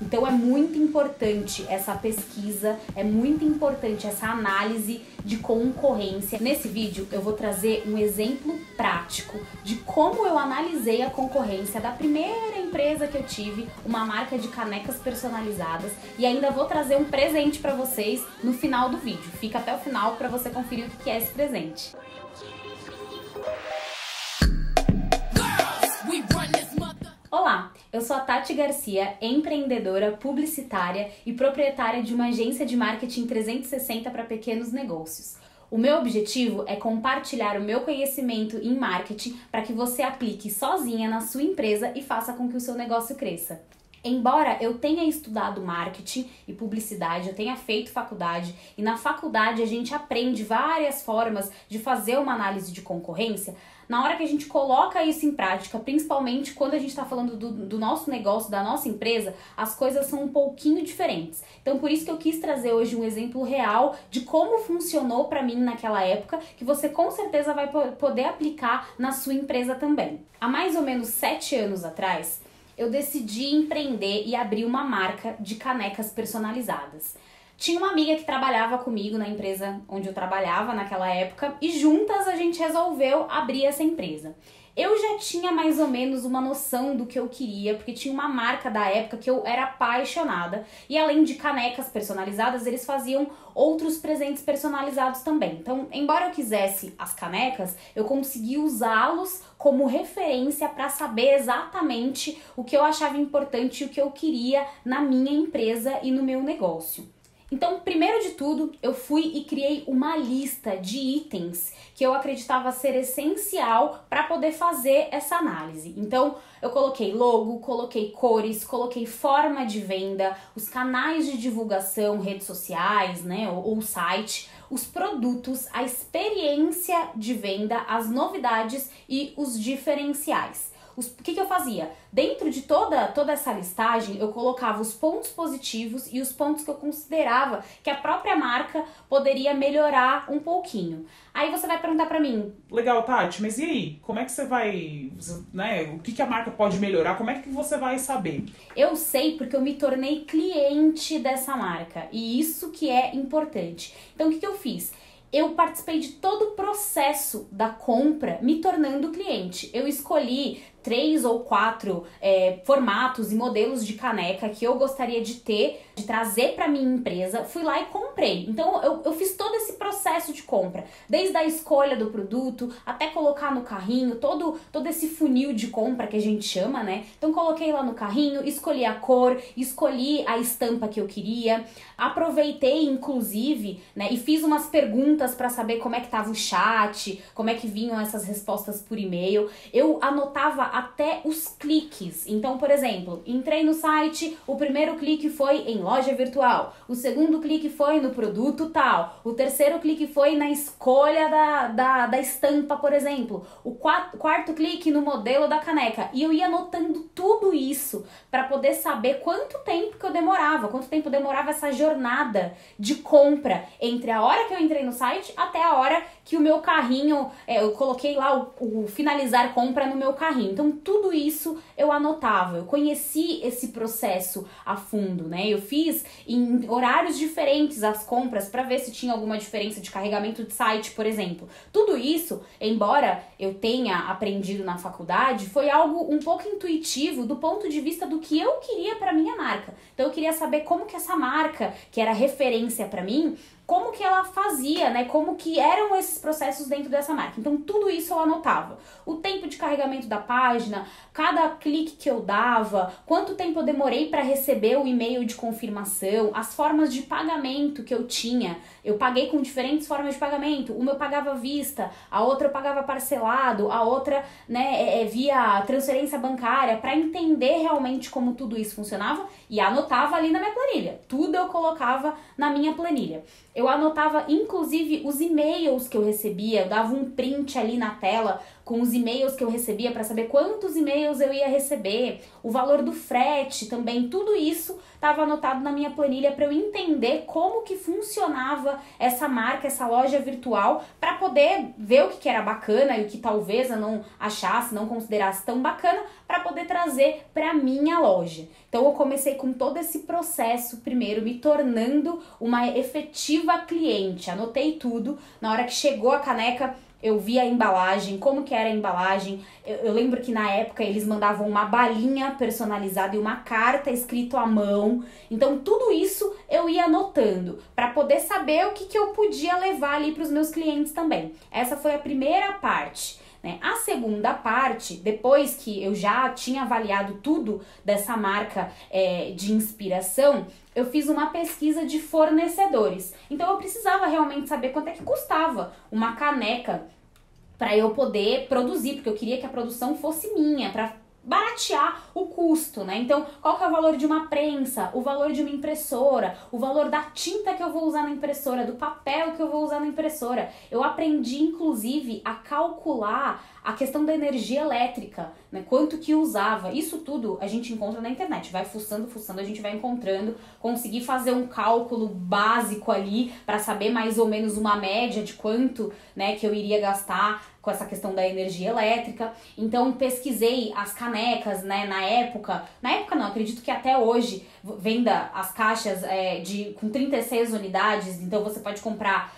Então é muito importante essa pesquisa, é muito importante essa análise de concorrência. Nesse vídeo eu vou trazer um exemplo prático de como eu analisei a concorrência da primeira empresa que eu tive, uma marca de canecas personalizadas, e ainda vou trazer um presente para vocês no final do vídeo. Fica até o final para você conferir o que é esse presente. Olá, eu sou a Tati Garcia, empreendedora, publicitária e proprietária de uma agência de marketing 360 para pequenos negócios. O meu objetivo é compartilhar o meu conhecimento em marketing para que você aplique sozinha na sua empresa e faça com que o seu negócio cresça. Embora eu tenha estudado marketing e publicidade, eu tenha feito faculdade, e na faculdade a gente aprende várias formas de fazer uma análise de concorrência, na hora que a gente coloca isso em prática, principalmente quando a gente está falando do nosso negócio, da nossa empresa, as coisas são um pouquinho diferentes. Então por isso que eu quis trazer hoje um exemplo real de como funcionou para mim naquela época, que você com certeza vai poder aplicar na sua empresa também. Há mais ou menos 7 anos atrás, eu decidi empreender e abrir uma marca de canecas personalizadas. Tinha uma amiga que trabalhava comigo na empresa onde eu trabalhava naquela época e juntas a gente resolveu abrir essa empresa. Eu já tinha mais ou menos uma noção do que eu queria, porque tinha uma marca da época que eu era apaixonada, e além de canecas personalizadas, eles faziam outros presentes personalizados também. Então, embora eu quisesse as canecas, eu consegui usá-los como referência para saber exatamente o que eu achava importante e o que eu queria na minha empresa e no meu negócio. Então, primeiro de tudo, eu fui e criei uma lista de itens que eu acreditava ser essencial para poder fazer essa análise. Então, eu coloquei logo, coloquei cores, coloquei forma de venda, os canais de divulgação, redes sociais, né, ou site, os produtos, a experiência de venda, as novidades e os diferenciais. O que eu fazia? Dentro de toda essa listagem, eu colocava os pontos positivos e os pontos que eu considerava que a própria marca poderia melhorar um pouquinho. Aí você vai perguntar pra mim: legal, Tati, mas e aí? Como é que você vai, né? O que a marca pode melhorar? Como é que você vai saber? Eu sei porque eu me tornei cliente dessa marca, e isso que é importante. Então o que eu fiz? Eu participei de todo o processo da compra me tornando cliente. Eu escolhi 3 ou 4 formatos e modelos de caneca que eu gostaria de ter, de trazer para minha empresa. Fui lá e comprei. Então eu fiz todo esse processo de compra, desde a escolha do produto até colocar no carrinho, todo esse funil de compra que a gente chama, né? Então coloquei lá no carrinho, escolhi a cor, escolhi a estampa que eu queria, aproveitei inclusive, né, e fiz umas perguntas para saber como é que tava o chat, como é que vinham essas respostas por e-mail. Eu anotava até os cliques. Então, por exemplo, entrei no site, o primeiro clique foi em loja virtual, o segundo clique foi no produto tal, o terceiro clique foi na escolha da estampa, por exemplo, o quarto clique no modelo da caneca. E eu ia anotando tudo isso para poder saber quanto tempo demorava essa jornada de compra entre a hora que eu entrei no site até a hora que o meu carrinho, eu coloquei lá o finalizar compra no meu carrinho. Então tudo isso eu anotava, eu conheci esse processo a fundo, né? Eu fiz em horários diferentes as compras para ver se tinha alguma diferença de carregamento de site, por exemplo. Tudo isso, embora eu tenha aprendido na faculdade, foi algo um pouco intuitivo do ponto de vista do que eu queria para minha marca. Então eu queria saber como que essa marca, que era referência para mim, como que ela fazia, né? Como que eram esses processos dentro dessa marca. Então tudo isso eu anotava. O tempo de carregamento da página, cada clique que eu dava, quanto tempo eu demorei para receber o e-mail de confirmação, as formas de pagamento que eu tinha. Eu paguei com diferentes formas de pagamento. Uma eu pagava à vista, a outra eu pagava parcelado, a outra, né, via transferência bancária, para entender realmente como tudo isso funcionava, e anotava ali na minha planilha. Tudo eu colocava na minha planilha. Eu anotava inclusive os e-mails que eu recebia, eu dava um print ali na tela com os e-mails que eu recebia para saber quantos e-mails eu ia receber, o valor do frete também, tudo isso estava anotado na minha planilha para eu entender como que funcionava essa marca, essa loja virtual, para poder ver o que era bacana e o que talvez eu não achasse, não considerasse tão bacana, para poder trazer para minha loja. Então eu comecei com todo esse processo, primeiro me tornando uma efetiva cliente, anotei tudo, na hora que chegou a caneca, eu vi a embalagem, como que era a embalagem. Eu lembro que na época eles mandavam uma balinha personalizada e uma carta escrito à mão. Então tudo isso eu ia anotando para poder saber o que eu podia levar ali para os meus clientes também. Essa foi a primeira parte. A segunda parte, depois que eu já tinha avaliado tudo dessa marca de inspiração, eu fiz uma pesquisa de fornecedores. Então eu precisava realmente saber quanto é que custava uma caneca para eu poder produzir, porque eu queria que a produção fosse minha, para baratear o custo, né? Então, qual que é o valor de uma prensa, o valor de uma impressora, o valor da tinta que eu vou usar na impressora, do papel que eu vou usar na impressora. Eu aprendi, inclusive, a calcular a questão da energia elétrica, né? Quanto que usava. Isso tudo a gente encontra na internet. Vai fuçando, a gente vai encontrando. Consegui fazer um cálculo básico ali para saber mais ou menos uma média de quanto, né, que eu iria gastar com essa questão da energia elétrica. Então pesquisei as canecas, né, na época não, acredito que até hoje venda as caixas com 36 unidades, então você pode comprar,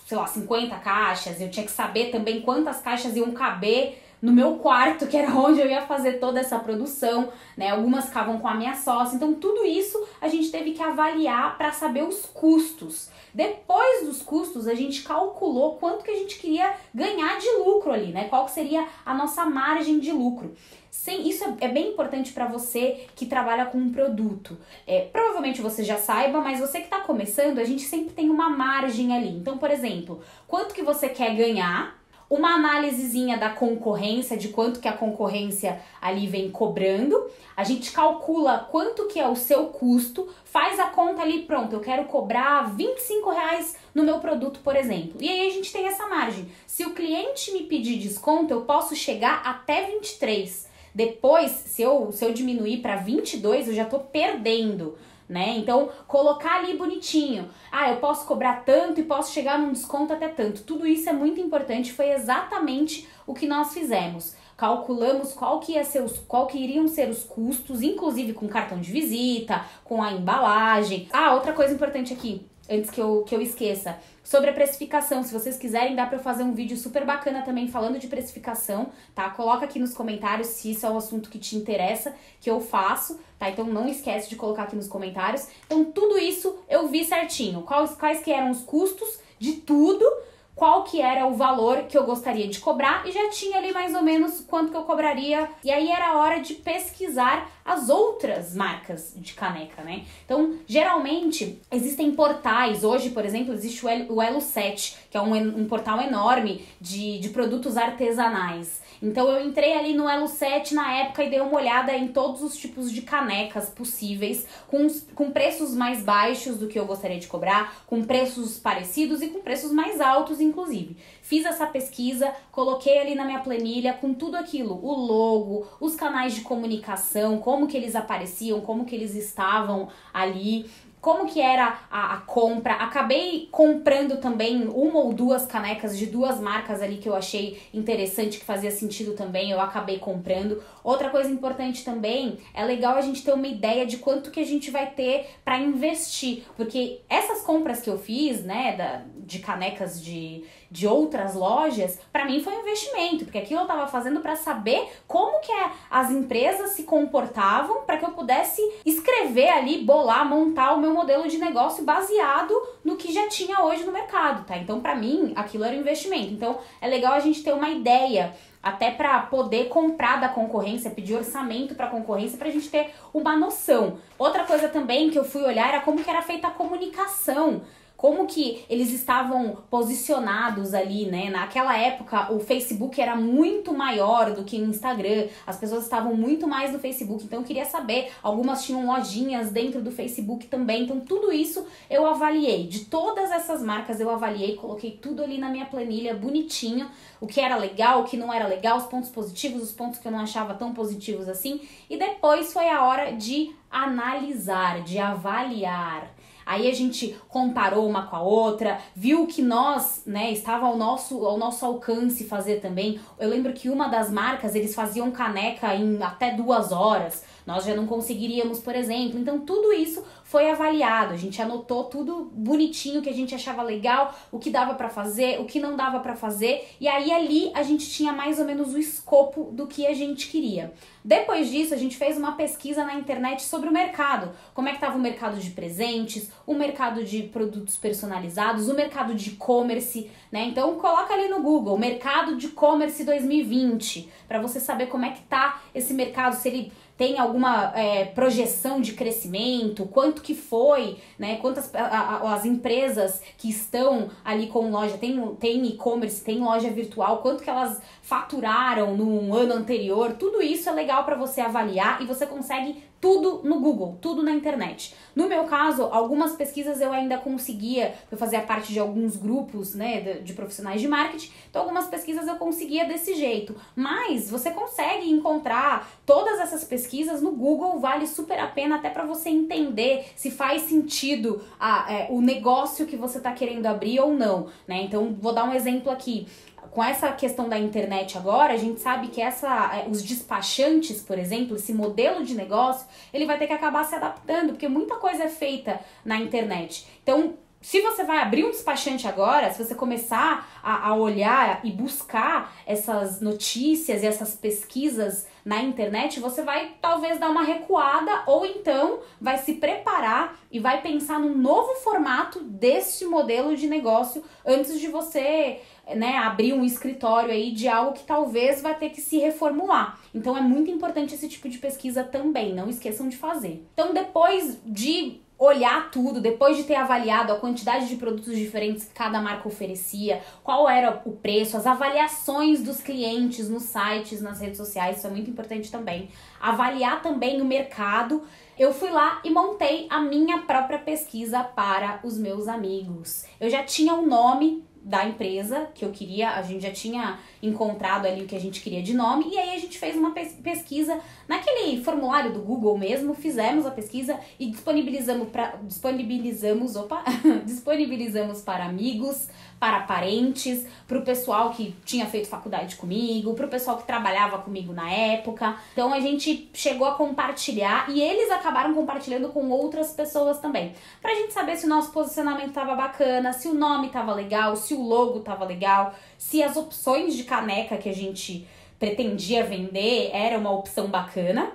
sei lá, 50 caixas. Eu tinha que saber também quantas caixas iam caber no meu quarto, que era onde eu ia fazer toda essa produção, né? Algumas ficavam com a minha sócia. Então tudo isso a gente teve que avaliar para saber os custos. Depois dos custos, a gente calculou quanto que a gente queria ganhar de lucro ali, né? Qual seria a nossa margem de lucro. Isso é bem importante para você que trabalha com um produto. Provavelmente você já saiba, mas você que está começando, a gente sempre tem uma margem ali. Então, por exemplo, quanto que você quer ganhar? Uma análisezinha da concorrência, de quanto que a concorrência ali vem cobrando. A gente calcula quanto que é o seu custo, faz a conta ali, pronto, eu quero cobrar R$25 no meu produto, por exemplo. E aí a gente tem essa margem. Se o cliente me pedir desconto, eu posso chegar até 23. Depois, se eu diminuir para 22, eu já tô perdendo, né? Então, colocar ali bonitinho. Eu posso cobrar tanto e posso chegar num desconto até tanto. Tudo isso é muito importante, foi exatamente o que nós fizemos. Calculamos qual que iriam ser os custos, inclusive com cartão de visita, com a embalagem. Outra coisa importante aqui, antes que eu esqueça, sobre a precificação. Se vocês quiserem, dá pra eu fazer um vídeo super bacana também falando de precificação, tá? Coloca aqui nos comentários se isso é um assunto que te interessa, que eu faço, tá? Então não esquece de colocar aqui nos comentários. Então tudo isso eu vi certinho. Quais que eram os custos de tudo, qual que era o valor que eu gostaria de cobrar e já tinha ali mais ou menos quanto que eu cobraria. E aí era a hora de pesquisar as outras marcas de caneca, né? Então, geralmente, existem portais. Hoje, por exemplo, existe o Elo7, que é um portal enorme de produtos artesanais. Então, eu entrei ali no Elo7 na época e dei uma olhada em todos os tipos de canecas possíveis, com preços mais baixos do que eu gostaria de cobrar, com preços parecidos e com preços mais altos, inclusive. Fiz essa pesquisa, coloquei ali na minha planilha com tudo aquilo, o logo, os canais de comunicação, como que eles apareciam, como que eles estavam ali, como que era a compra. Acabei comprando também uma ou duas canecas de duas marcas ali que eu achei interessante, que fazia sentido também, eu acabei comprando. Outra coisa importante também, é legal a gente ter uma ideia de quanto que a gente vai ter para investir, porque essas compras que eu fiz, né, de canecas de outras lojas, para mim foi um investimento, porque aquilo eu tava fazendo para saber como que as empresas se comportavam, para que eu pudesse escrever ali, bolar, montar o meu modelo de negócio baseado no que já tinha hoje no mercado, tá? Então, para mim, aquilo era um investimento. Então, é legal a gente ter uma ideia, até para poder comprar da concorrência, pedir orçamento para a concorrência, para a gente ter uma noção. Outra coisa também que eu fui olhar era como que era feita a comunicação. como que eles estavam posicionados ali, né? Naquela época o Facebook era muito maior do que o Instagram, as pessoas estavam muito mais no Facebook, então eu queria saber, algumas tinham lojinhas dentro do Facebook também, então tudo isso eu avaliei, de todas essas marcas eu avaliei, coloquei tudo ali na minha planilha, bonitinho, o que era legal, o que não era legal, os pontos positivos, os pontos que eu não achava tão positivos assim, e depois foi a hora de analisar, de avaliar. Aí a gente comparou uma com a outra, viu que nós, né, estava ao nosso alcance fazer também. Eu lembro que uma das marcas, eles faziam caneca em até 2 horas. Nós já não conseguiríamos, por exemplo. Então tudo isso foi avaliado. A gente anotou tudo bonitinho, que a gente achava legal, o que dava pra fazer, o que não dava pra fazer. E aí ali a gente tinha mais ou menos o escopo do que a gente queria. Depois disso, a gente fez uma pesquisa na internet sobre o mercado. Como é que estava o mercado de presentes, o mercado de produtos personalizados, o mercado de e-commerce, né? Então coloca ali no Google, mercado de e-commerce 2020, para você saber como é que tá esse mercado, se ele tem alguma projeção de crescimento, quanto que foi, né? Quantas as empresas que estão ali com loja, tem e-commerce, tem loja virtual, quanto que elas faturaram no ano anterior, tudo isso é legal para você avaliar e você consegue tudo no Google, tudo na internet. No meu caso, algumas pesquisas eu ainda conseguia, eu fazia parte de alguns grupos, né, de profissionais de marketing, então algumas pesquisas eu conseguia desse jeito, mas você consegue encontrar todas essas pesquisas no Google, vale super a pena até para você entender se faz sentido o negócio que você está querendo abrir ou não, né? Então, vou dar um exemplo aqui. Com essa questão da internet agora, a gente sabe que os despachantes, por exemplo, esse modelo de negócio, ele vai ter que acabar se adaptando, porque muita coisa é feita na internet. Então, se você vai abrir um despachante agora, se você começar a olhar e buscar essas notícias e essas pesquisas na internet, você vai talvez dar uma recuada ou então vai se preparar e vai pensar num novo formato desse modelo de negócio antes de você, né, abrir um escritório aí de algo que talvez vai ter que se reformular. Então é muito importante esse tipo de pesquisa também, não esqueçam de fazer. Então depois de olhar tudo, depois de ter avaliado a quantidade de produtos diferentes que cada marca oferecia, qual era o preço, as avaliações dos clientes nos sites, nas redes sociais, isso é muito importante também. Avaliar também o mercado. Eu fui lá e montei a minha própria pesquisa para os meus amigos. Eu já tinha um nome da empresa que eu queria, a gente já tinha encontrado ali o que a gente queria de nome, e aí a gente fez uma pesquisa naquele formulário do Google mesmo, fizemos a pesquisa e disponibilizamos para amigos, para parentes, para o pessoal que tinha feito faculdade comigo, para o pessoal que trabalhava comigo na época. Então a gente chegou a compartilhar e eles acabaram compartilhando com outras pessoas também, pra gente saber se o nosso posicionamento tava bacana, se o nome tava legal, se o logo tava legal, se as opções de caneca que a gente pretendia vender era uma opção bacana.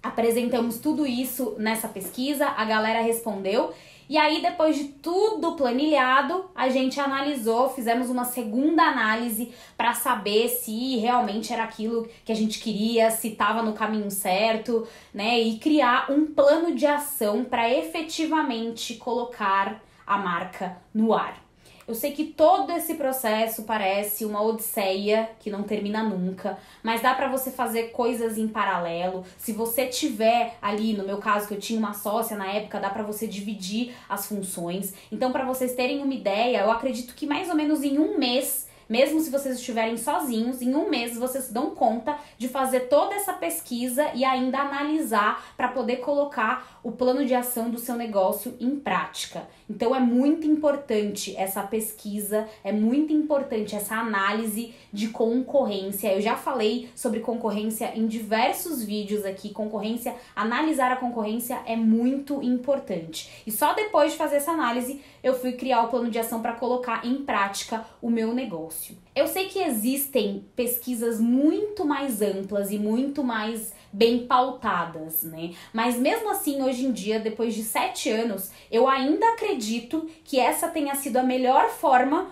Apresentamos tudo isso nessa pesquisa, a galera respondeu. E aí, depois de tudo planilhado, a gente analisou, fizemos uma segunda análise para saber se realmente era aquilo que a gente queria, se estava no caminho certo, né? E criar um plano de ação para efetivamente colocar a marca no ar. Eu sei que todo esse processo parece uma odisseia que não termina nunca, mas dá pra você fazer coisas em paralelo. Se você tiver ali, no meu caso que eu tinha uma sócia na época, dá pra você dividir as funções. Então, pra vocês terem uma ideia, eu acredito que mais ou menos em 1 mês, mesmo se vocês estiverem sozinhos, em 1 mês vocês dão conta de fazer toda essa pesquisa e ainda analisar para poder colocar o plano de ação do seu negócio em prática. Então é muito importante essa pesquisa, é muito importante essa análise de concorrência. Eu já falei sobre concorrência em diversos vídeos aqui. Concorrência, analisar a concorrência é muito importante. E só depois de fazer essa análise, eu fui criar o plano de ação para colocar em prática o meu negócio. Eu sei que existem pesquisas muito mais amplas e muito mais bem pautadas, né? Mas mesmo assim, hoje em dia, depois de 7 anos, eu ainda acredito que essa tenha sido a melhor forma,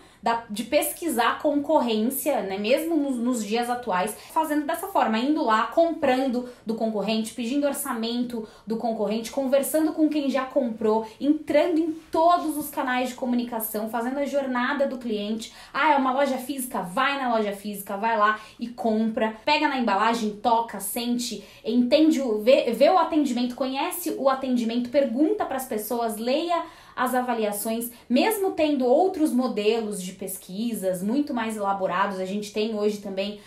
de pesquisar concorrência, né, mesmo nos dias atuais, fazendo dessa forma, indo lá, comprando do concorrente, pedindo orçamento do concorrente, conversando com quem já comprou, entrando em todos os canais de comunicação, fazendo a jornada do cliente. Ah, é uma loja física? Vai na loja física, vai lá e compra, pega na embalagem, toca, sente, entende, vê o atendimento, conhece o atendimento, pergunta para as pessoas, leia as avaliações, mesmo tendo outros modelos de pesquisas muito mais elaborados. A gente tem hoje também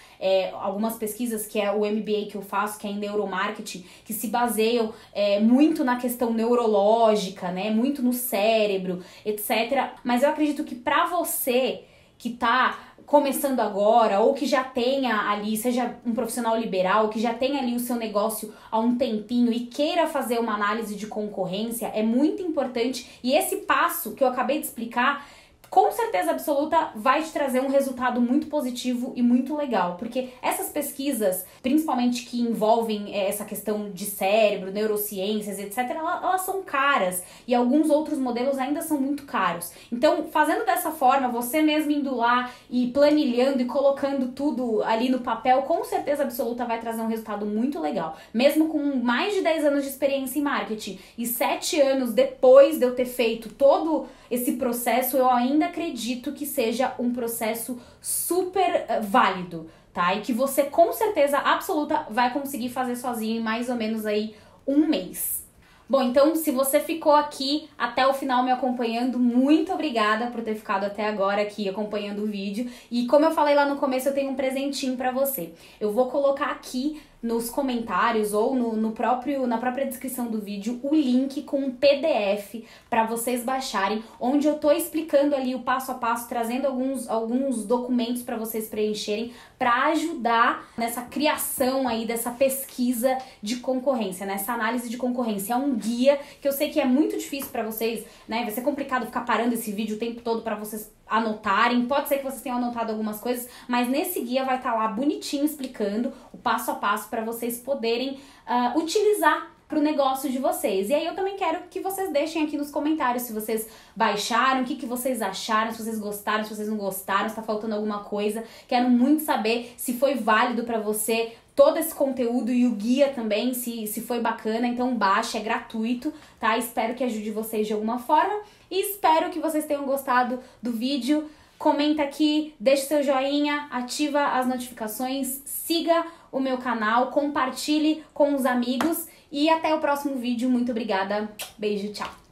algumas pesquisas, que é o MBA que eu faço, que é em neuromarketing, que se baseiam muito na questão neurológica, né, muito no cérebro, etc. Mas eu acredito que para você que tá começando agora, ou que já tenha ali, seja um profissional liberal, que já tenha ali o seu negócio há um tempinho e queira fazer uma análise de concorrência, é muito importante. E esse passo que eu acabei de explicar, com certeza absoluta, vai te trazer um resultado muito positivo e muito legal, porque essas pesquisas, principalmente que envolvem essa questão de cérebro, neurociências, etc., elas são caras, e alguns outros modelos ainda são muito caros. Então, fazendo dessa forma, você mesmo indo lá e planilhando e colocando tudo ali no papel, com certeza absoluta vai trazer um resultado muito legal. Mesmo com mais de 10 anos de experiência em marketing e 7 anos depois de eu ter feito todo esse processo, eu ainda acredito que seja um processo super válido, tá? E que você com certeza absoluta vai conseguir fazer sozinho em mais ou menos aí um mês. Bom, então se você ficou aqui até o final me acompanhando, muito obrigada por ter ficado até agora aqui acompanhando o vídeo. E como eu falei lá no começo, eu tenho um presentinho pra você. Eu vou colocar aqui nos comentários ou na própria descrição do vídeo o link com um PDF para vocês baixarem, onde eu tô explicando ali o passo a passo, trazendo alguns documentos para vocês preencherem, para ajudar nessa criação aí dessa pesquisa de concorrência, nessa análise de concorrência. É um guia que eu sei que é muito difícil para vocês, né? Vai ser complicado ficar parando esse vídeo o tempo todo para vocês anotarem, pode ser que vocês tenham anotado algumas coisas, mas nesse guia vai estar lá bonitinho explicando o passo a passo para vocês poderem utilizar para o negócio de vocês. E aí eu também quero que vocês deixem aqui nos comentários se vocês baixaram, o que vocês acharam, se vocês gostaram, se vocês não gostaram, se tá faltando alguma coisa. Quero muito saber se foi válido para você todo esse conteúdo e o guia também, se foi bacana. Então baixa, é gratuito, tá? Espero que ajude vocês de alguma forma e espero que vocês tenham gostado do vídeo. Comenta aqui, deixa seu joinha, ativa as notificações, siga o meu canal, compartilhe com os amigos e até o próximo vídeo. Muito obrigada, beijo, tchau!